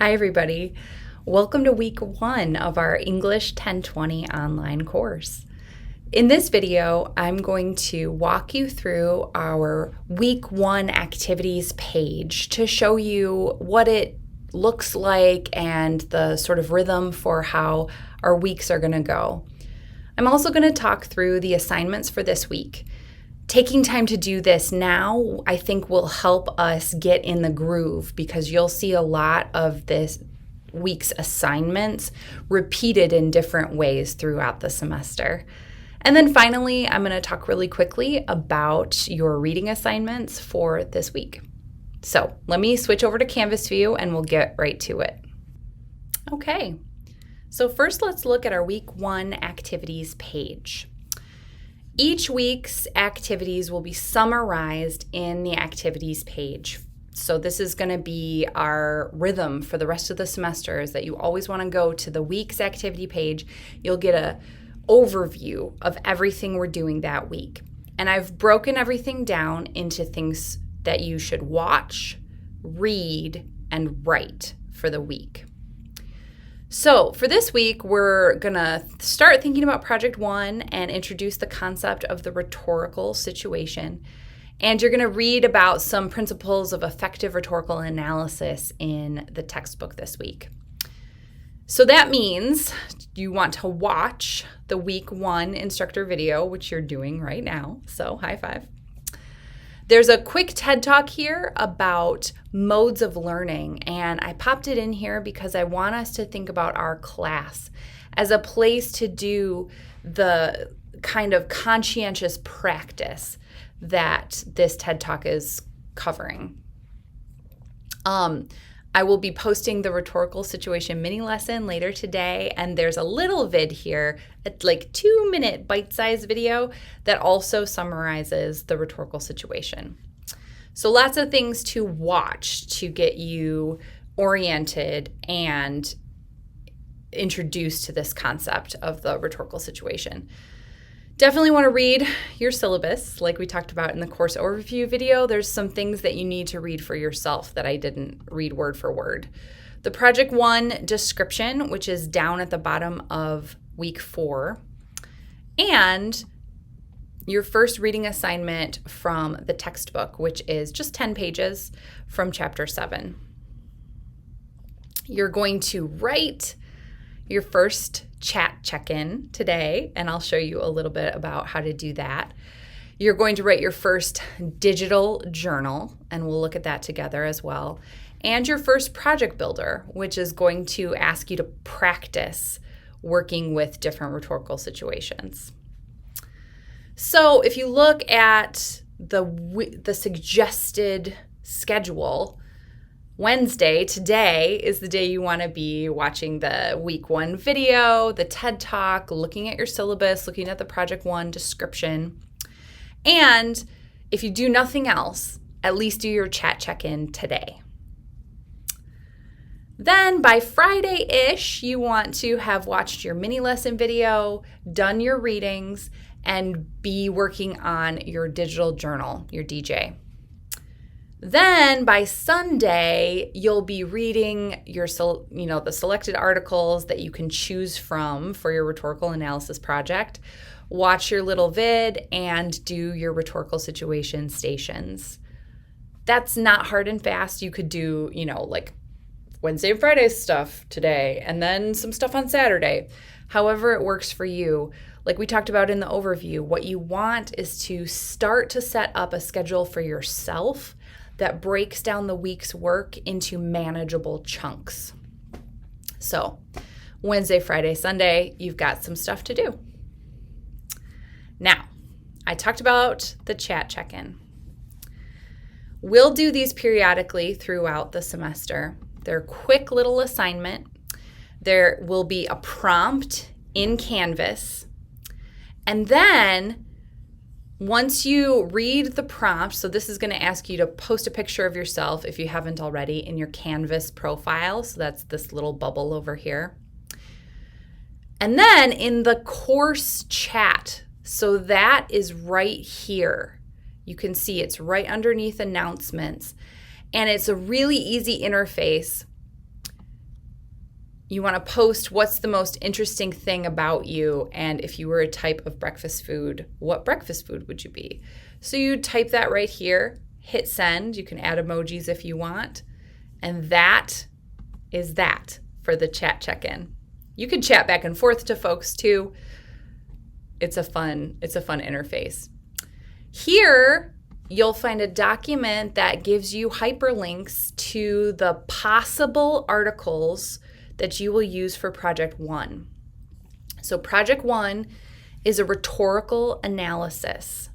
Hi, everybody. Welcome to week 1 of our English 1020 online course. In this video, I'm going to walk you through our week 1 activities page to show you what it looks like and the sort of rhythm for how our weeks are going to go. I'm also going to talk through the assignments for this week. Taking time to do this now, I think, will help us get in the groove because you'll see a lot of this week's assignments repeated in different ways throughout the semester. And then finally, I'm going to talk really quickly about your reading assignments for this week. So let me switch over to Canvas view and we'll get right to it. Okay, so first let's look at our week 1 activities page. Each week's activities will be summarized in the activities page. So this is going to be our rhythm for the rest of the semester, is that you always want to go to the week's activity page. You'll get an overview of everything we're doing that week. And I've broken everything down into things that you should watch, read, and write for the week. So for this week, we're going to start thinking about Project 1 and introduce the concept of the rhetorical situation. And you're going to read about some principles of effective rhetorical analysis in the textbook this week. So that means you want to watch the week 1 instructor video, which you're doing right now. So high five. There's a quick TED Talk here about modes of learning, and I popped it in here because I want us to think about our class as a place to do the kind of conscientious practice that this TED Talk is covering. I will be posting the rhetorical situation mini lesson later today, and there's a little vid here, it's like 2-minute bite-sized video that also summarizes the rhetorical situation. So lots of things to watch to get you oriented and introduced to this concept of the rhetorical situation. Definitely want to read your syllabus, like we talked about in the course overview video. There's some things that you need to read for yourself that I didn't read word for word. The Project 1 description, which is down at the bottom of week 4, and your first reading assignment from the textbook, which is just 10 pages from chapter 7. You're going to write your first chat check-in today, and I'll show you a little bit about how to do that. You're going to write your first digital journal, and we'll look at that together as well. And your first project builder, which is going to ask you to practice working with different rhetorical situations. So if you look at the suggested schedule, Wednesday, today, is the day you want to be watching the week 1 video, the TED Talk, looking at your syllabus, looking at the Project 1 description. And if you do nothing else, at least do your chat check-in today. Then by Friday-ish, you want to have watched your mini lesson video, done your readings, and be working on your digital journal, your DJ. Then by Sunday, you'll be reading your, the selected articles that you can choose from for your rhetorical analysis project. Watch your little vid and do your rhetorical situation stations. That's not hard and fast. You could do, like Wednesday and Friday stuff today, and then some stuff on Saturday. However it works for you. Like we talked about in the overview, what you want is to start to set up a schedule for yourself that breaks down the week's work into manageable chunks. So Wednesday, Friday, Sunday, you've got some stuff to do. Now, I talked about the chat check-in. We'll do these periodically throughout the semester. They're a quick little assignment. There will be a prompt in Canvas. And then once you read the prompt, so this is going to ask you to post a picture of yourself, if you haven't already, in your Canvas profile. So that's this little bubble over here. And then in the course chat, so that is right here. You can see it's right underneath announcements. And it's a really easy interface You want to post what's the most interesting thing about you, and if you were a type of breakfast food, what breakfast food would you be? So you type that right here, hit send. You can add emojis if you want, and that is that for the chat check-in. You can chat back and forth to folks too. It's a fun interface. Here, you'll find a document that gives you hyperlinks to the possible articles that you will use for Project 1. So Project 1 is a rhetorical analysis.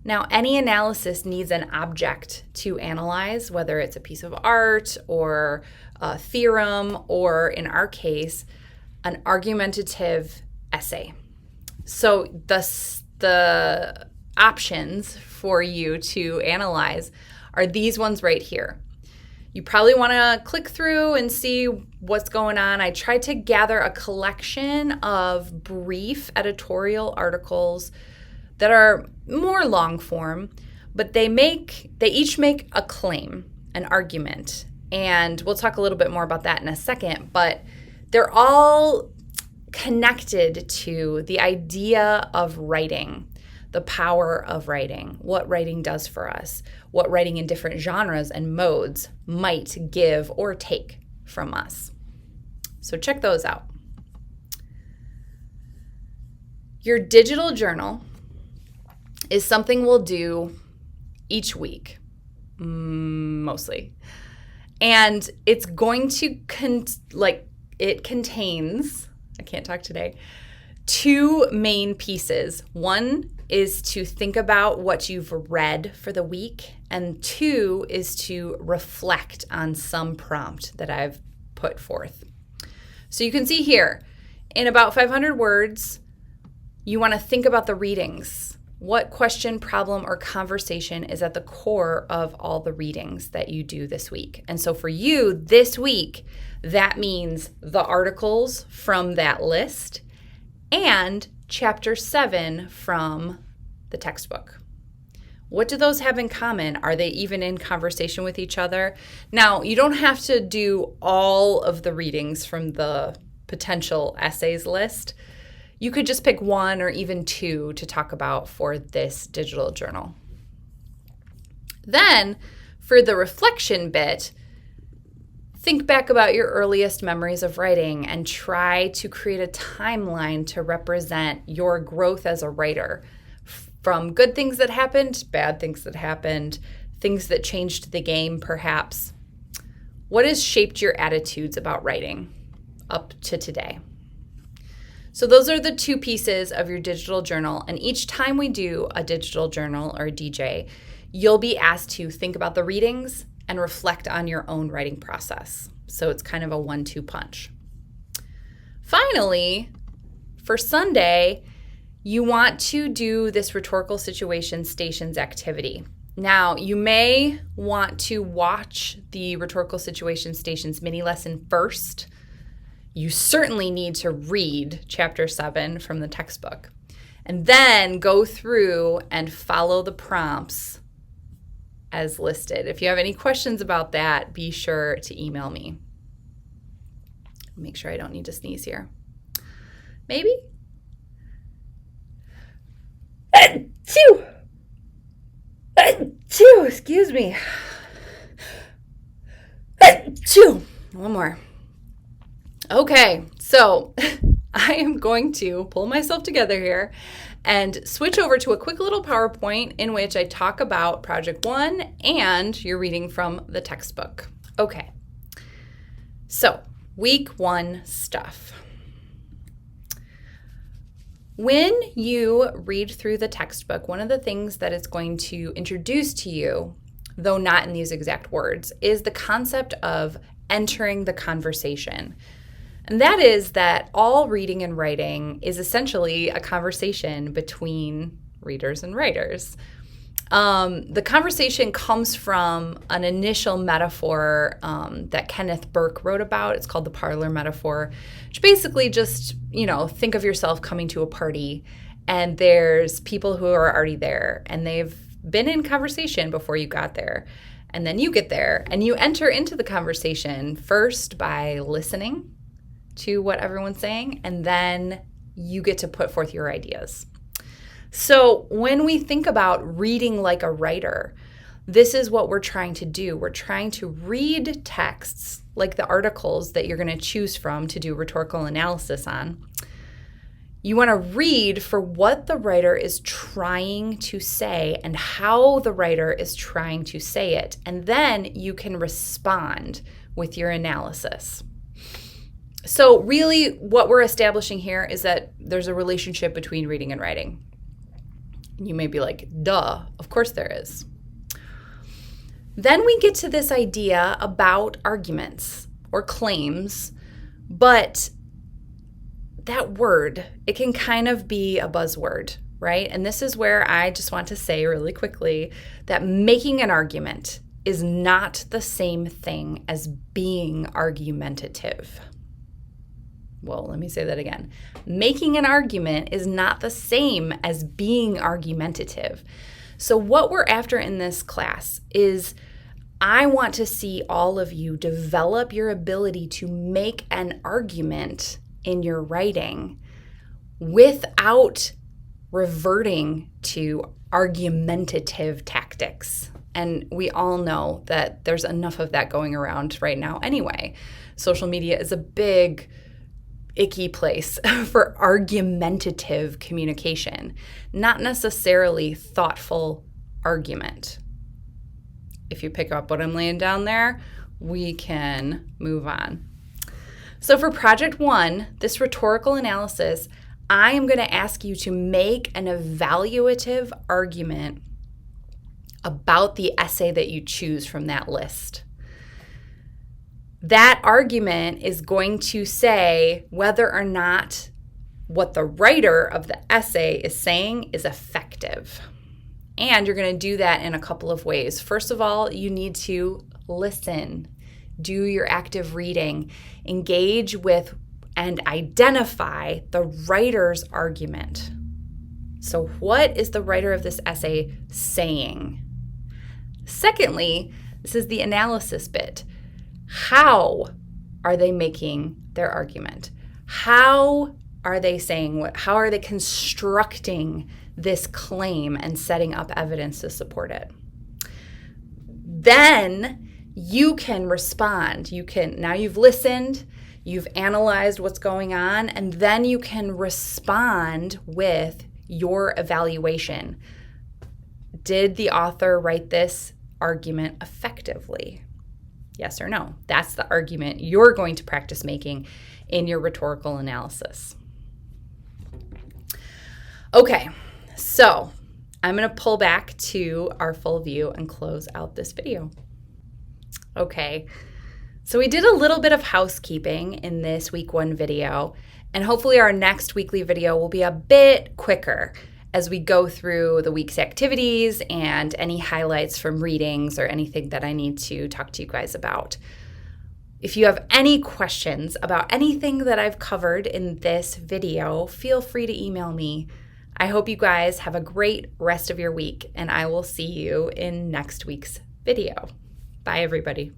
Now, any analysis needs an object to analyze, whether it's a piece of art or a theorem, or in our case, an argumentative essay. So the options for you to analyze are these ones right here. You probably want to click through and see what's going on. I tried to gather a collection of brief editorial articles that are more long form, but they each make a claim, an argument. And we'll talk a little bit more about that in a second, but they're all connected to the idea of writing, the power of writing, what writing does for us, what writing in different genres and modes might give or take from us. So check those out. Your digital journal is something we'll do each week, mostly. And it's going to, it contains, I can't talk today, two main pieces. One is to think about what you've read for the week, and two is to reflect on some prompt that I've put forth. So you can see here, in about 500 words, you want to think about the readings. What question, problem, or conversation is at the core of all the readings that you do this week? And so for you this week, that means the articles from that list and chapter 7 from the textbook. What do those have in common? Are they even in conversation with each other? Now, you don't have to do all of the readings from the potential essays list. You could just pick one or even two to talk about for this digital journal. Then, for the reflection bit, think back about your earliest memories of writing and try to create a timeline to represent your growth as a writer, from good things that happened, bad things that happened, things that changed the game perhaps. What has shaped your attitudes about writing up to today? So those are the two pieces of your digital journal, and each time we do a digital journal or a DJ, you'll be asked to think about the readings and reflect on your own writing process. So it's kind of a 1-2 punch. Finally, for Sunday, you want to do this rhetorical situation stations activity. Now, you may want to watch the rhetorical situation stations mini lesson first. You certainly need to read chapter 7 from the textbook, and then go through and follow the prompts as listed. If you have any questions about that, be sure to email me. Make sure I don't need to sneeze here. Maybe? Achoo! Excuse me. Achoo! One more. Okay, so I am going to pull myself together here and switch over to a quick little PowerPoint in which I talk about Project 1 and you're reading from the textbook. Okay, so week 1 stuff. When you read through the textbook, one of the things that it's going to introduce to you, though not in these exact words, is the concept of entering the conversation. And that is that all reading and writing is essentially a conversation between readers and writers. The conversation comes from an initial metaphor that Kenneth Burke wrote about. It's called the parlor metaphor, which basically just, think of yourself coming to a party and there's people who are already there and they've been in conversation before you got there. And then you get there and you enter into the conversation first by listening, to what everyone's saying, and then you get to put forth your ideas. So when we think about reading like a writer, this is what we're trying to do. We're trying to read texts like the articles that you're going to choose from to do rhetorical analysis on. You want to read for what the writer is trying to say and how the writer is trying to say it. And then you can respond with your analysis. So really what we're establishing here is that there's a relationship between reading and writing. You may be like, duh, of course there is. Then we get to this idea about arguments or claims, but that word, it can kind of be a buzzword, right? And this is where I just want to say really quickly that making an argument is not the same thing as being argumentative. Well, let me say that again. Making an argument is not the same as being argumentative. So what we're after in this class is I want to see all of you develop your ability to make an argument in your writing without reverting to argumentative tactics. And we all know that there's enough of that going around right now anyway. Social media is a big, icky place for argumentative communication, not necessarily thoughtful argument. If you pick up what I'm laying down there, we can move on. So for project 1, this rhetorical analysis, I am going to ask you to make an evaluative argument about the essay that you choose from that list. That argument is going to say whether or not what the writer of the essay is saying is effective. And you're going to do that in a couple of ways. First of all, you need to listen. Do your active reading, engage with and identify the writer's argument. So what is the writer of this essay saying? Secondly, this is the analysis bit. How are they making their argument? How are they saying what? How are they constructing this claim and setting up evidence to support it? Then you can respond. Now you've listened, you've analyzed what's going on, and then you can respond with your evaluation. Did the author write this argument effectively? Yes or no? That's the argument you're going to practice making in your rhetorical analysis. Okay, so I'm going to pull back to our full view and close out this video. Okay, so we did a little bit of housekeeping in this week 1 video, and hopefully our next weekly video will be a bit quicker as we go through the week's activities and any highlights from readings or anything that I need to talk to you guys about. If you have any questions about anything that I've covered in this video, feel free to email me. I hope you guys have a great rest of your week, and I will see you in next week's video. Bye, everybody.